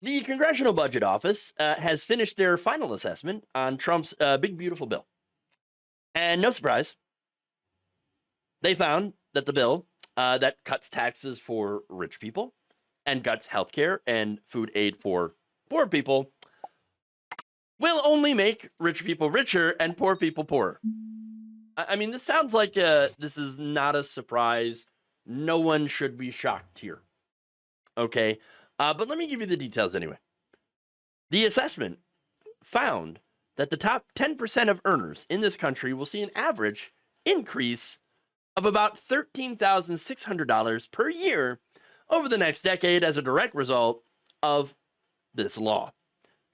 The Congressional Budget Office has finished their final assessment on Trump's big, beautiful bill. And no surprise, they found that the bill that cuts taxes for rich people and cuts healthcare and food aid for poor people will only make rich people richer and poor people poorer. I mean, this sounds like this is not a surprise. No one should be shocked here. Okay. But let me give you the details anyway. The assessment found that the top 10% of earners in this country will see an average increase of about $13,600 per year over the next decade as a direct result of this law.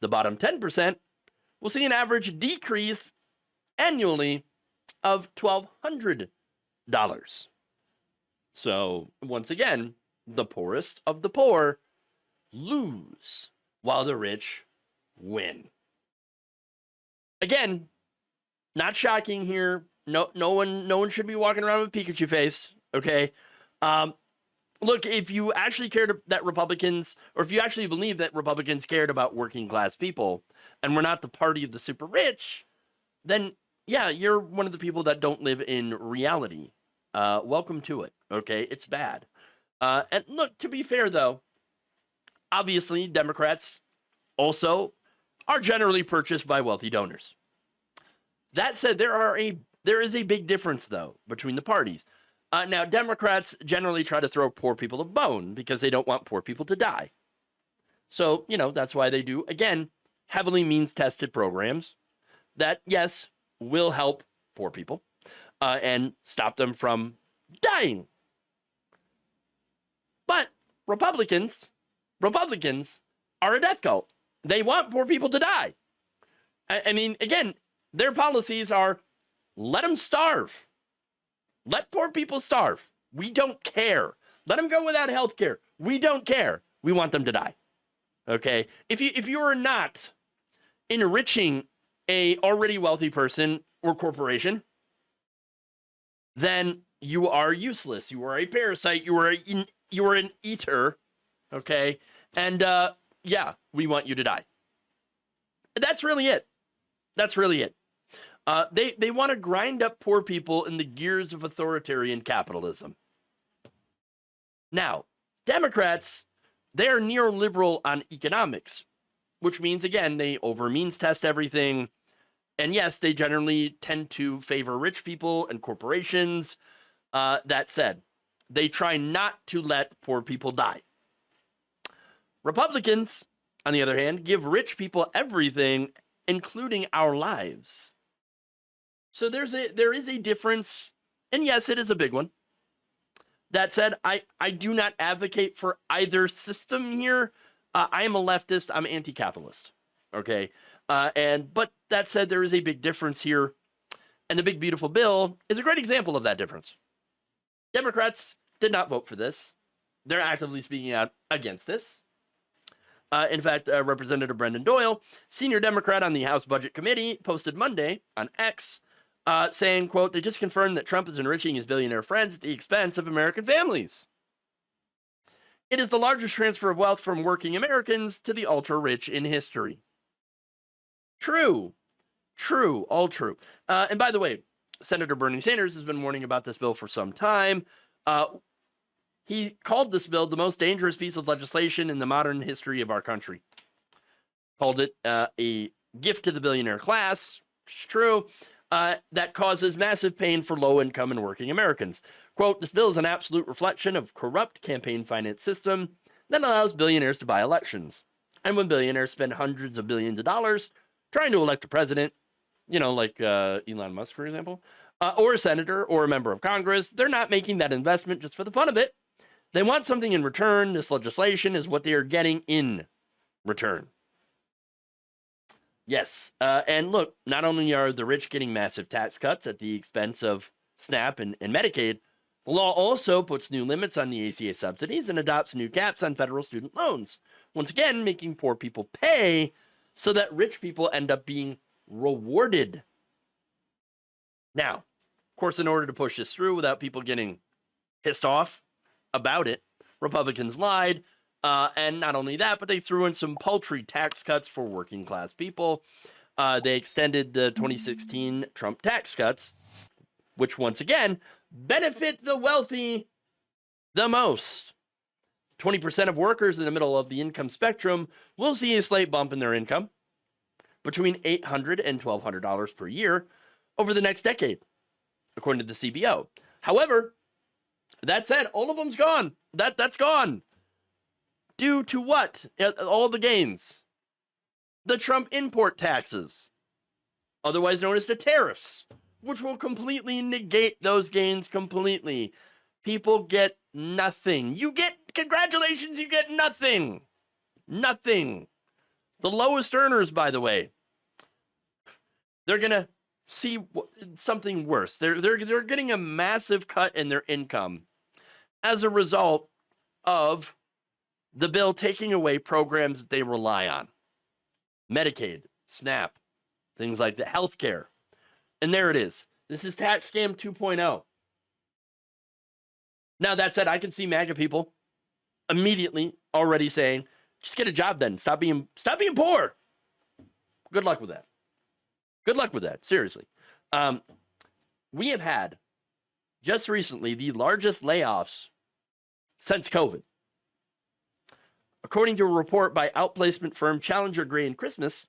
The bottom 10% will see an average decrease annually of $1,200. So, once again, the poorest of the poor lose while the rich win. Again, not shocking here. No one should be walking around with Pikachu face. Okay. Look, if you actually cared that Republicans, or if you actually believe that Republicans cared about working class people, and we're not the party of the super rich, then yeah, you're one of the people that don't live in reality. Welcome to it. Okay, it's bad. And look, to be fair though, obviously Democrats also are generally purchased by wealthy donors. That said, there is a big difference though between the parties. Now, Democrats generally try to throw poor people a bone because they don't want poor people to die. So, that's why they do, again, heavily means tested programs that, yes, will help poor people and stop them from dying. But Republicans are a death cult. They want poor people to die. I mean, again, their policies are let them starve. Let poor people starve. We don't care. Let them go without health care. We don't care. We want them to die. Okay? If you are not enriching a already wealthy person or corporation, then you are useless. You are a parasite. You are an eater. Okay? And yeah, we want you to die. That's really it. That's really it. They want to grind up poor people in the gears of authoritarian capitalism. Now, Democrats, they are neoliberal on economics, which means, again, they over means test everything. And yes, they generally tend to favor rich people and corporations. That said, they try not to let poor people die. Republicans, on the other hand, give rich people everything, including our lives. So there is a difference, and yes, it is a big one. That said, I do not advocate for either system here. I am a leftist. I'm anti-capitalist. Okay, but that said, there is a big difference here, and the big beautiful bill is a great example of that difference. Democrats did not vote for this. They're actively speaking out against this. In fact, Representative Brendan Boyle, senior Democrat on the House Budget Committee, posted Monday on X, saying, quote, they just confirmed that Trump is enriching his billionaire friends at the expense of American families. It is the largest transfer of wealth from working Americans to the ultra-rich in history. True, all true. And by the way, Senator Bernie Sanders has been warning about this bill for some time. He called this bill the most dangerous piece of legislation in the modern history of our country. Called it a gift to the billionaire class. It's true. That causes massive pain for low-income and working Americans. Quote, this bill is an absolute reflection of corrupt campaign finance system that allows billionaires to buy elections. And when billionaires spend hundreds of billions of dollars trying to elect a president, like Elon Musk, for example, or a senator or a member of Congress, they're not making that investment just for the fun of it. They want something in return. This legislation is what they are getting in return. Yes, and look, not only are the rich getting massive tax cuts at the expense of SNAP and Medicaid, the law also puts new limits on the ACA subsidies and adopts new caps on federal student loans. Once again, making poor people pay so that rich people end up being rewarded. Now, of course, in order to push this through without people getting pissed off about it, Republicans lied And not only that, but they threw in some paltry tax cuts for working class people. They extended the 2016 Trump tax cuts, which once again benefit the wealthy the most. 20% of workers in the middle of the income spectrum will see a slight bump in their income between $800 and $1,200 per year over the next decade, according to the CBO. However, that said, all of them's gone. That's gone. Due to what? All the gains. The Trump import taxes, otherwise known as the tariffs, which will completely negate those gains completely. People get nothing. Congratulations, you get nothing. Nothing. The lowest earners, by the way, they're going to see something worse. They're getting a massive cut in their income as a result of the bill taking away programs that they rely on. Medicaid, SNAP, things like that, healthcare. And there it is. This is tax scam 2.0. Now, that said, I can see MAGA people immediately already saying, just get a job then. Stop being poor. Good luck with that. Good luck with that. Seriously. We have had just recently the largest layoffs since COVID. According to a report by outplacement firm Challenger Gray and Christmas,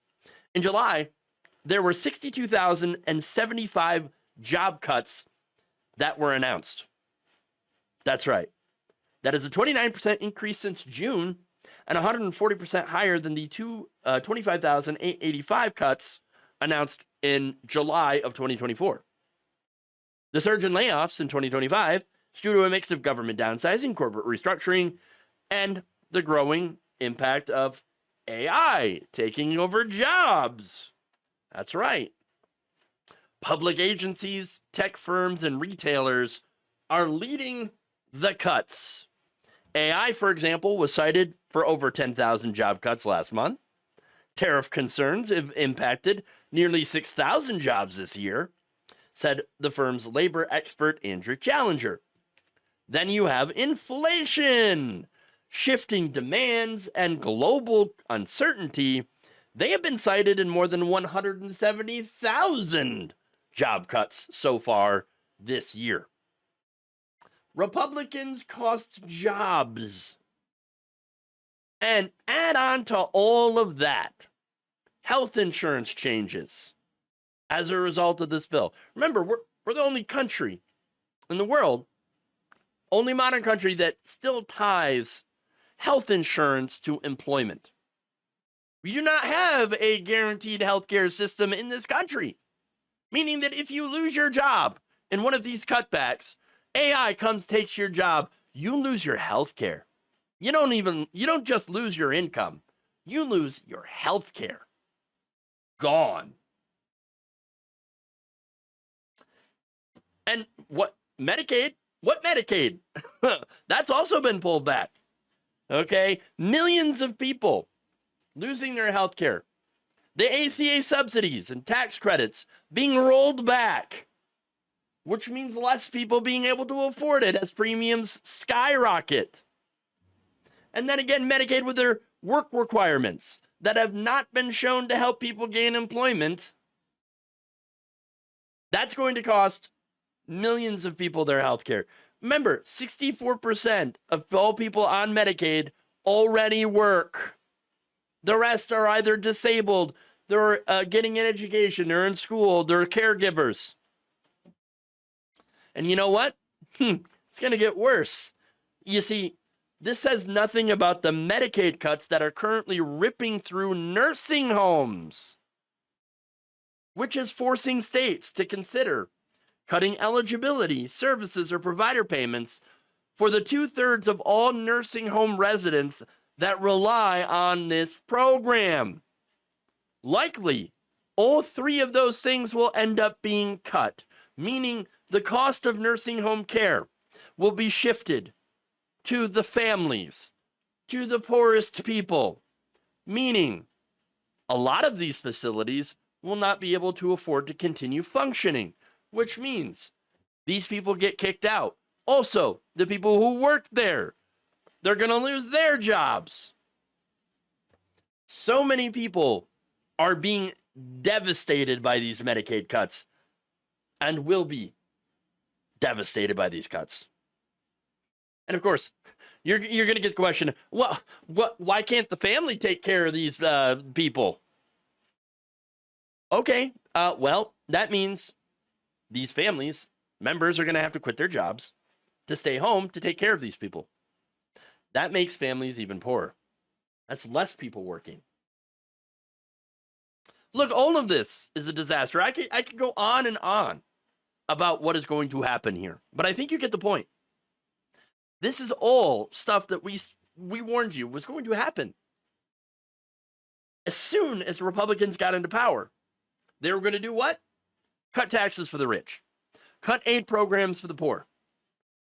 in July, there were 62,075 job cuts that were announced. That's right. That is a 29% increase since June and 140% higher than the 25,885 cuts announced in July of 2024. The surge in layoffs in 2025 is due to a mix of government downsizing, corporate restructuring, and the growing impact of AI taking over jobs. That's right. Public agencies, tech firms, and retailers are leading the cuts. AI, for example, was cited for over 10,000 job cuts last month. Tariff concerns have impacted nearly 6,000 jobs this year, said the firm's labor expert Andrew Challenger. Then you have inflation, shifting demands, and global uncertainty. They have been cited in more than 170,000 job cuts so far this year. Republicans cost jobs. And add on to all of that, health insurance changes as a result of this bill. Remember, we're the only country in the world, only modern country that still ties health insurance to employment. We do not have a guaranteed healthcare system in this country, meaning that if you lose your job in one of these cutbacks, AI comes, takes your job, you lose your healthcare. You don't just lose your income, you lose your healthcare. Gone. And what Medicaid? That's also been pulled back. Okay? Millions of people losing their health care. The ACA subsidies and tax credits being rolled back, which means less people being able to afford it as premiums skyrocket. And then again, Medicaid with their work requirements that have not been shown to help people gain employment. That's going to cost millions of people their health care. Remember, 64% of all people on Medicaid already work. The rest are either disabled, they're getting an education, they're in school, they're caregivers. And you know what? It's going to get worse. You see, this says nothing about the Medicaid cuts that are currently ripping through nursing homes, which is forcing states to consider cutting eligibility, services, or provider payments for the 2/3 of all nursing home residents that rely on this program. Likely, all three of those things will end up being cut, meaning the cost of nursing home care will be shifted to the families, to the poorest people, meaning a lot of these facilities will not be able to afford to continue functioning, which means these people get kicked out. Also, the people who work there They're going to lose their jobs. So many people are being devastated by these Medicaid cuts and will be devastated by these cuts. And of course, you're going to get the question, why can't the family take care of these people? Okay, well, that means these families, members are going to have to quit their jobs to stay home to take care of these people. That makes families even poorer. That's less people working. Look, all of this is a disaster. I could go on and on about what is going to happen here, but I think you get the point. This is all stuff that we warned you was going to happen. As soon as the Republicans got into power, they were going to do what? Cut taxes for the rich. Cut aid programs for the poor.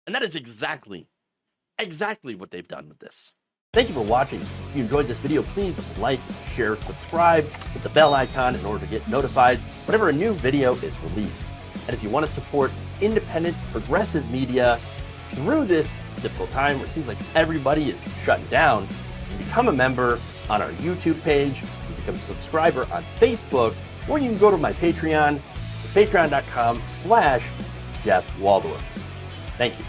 And that is exactly what they've done with this. Thank you for watching. If you enjoyed this video, please like, share, subscribe, hit the bell icon in order to get notified whenever a new video is released. And if you want to support independent, progressive media through this difficult time where it seems like everybody is shutting down, you can become a member on our YouTube page, you can become a subscriber on Facebook, or you can go to my Patreon. It's patreon.com/Jeff Waldorf. Thank you.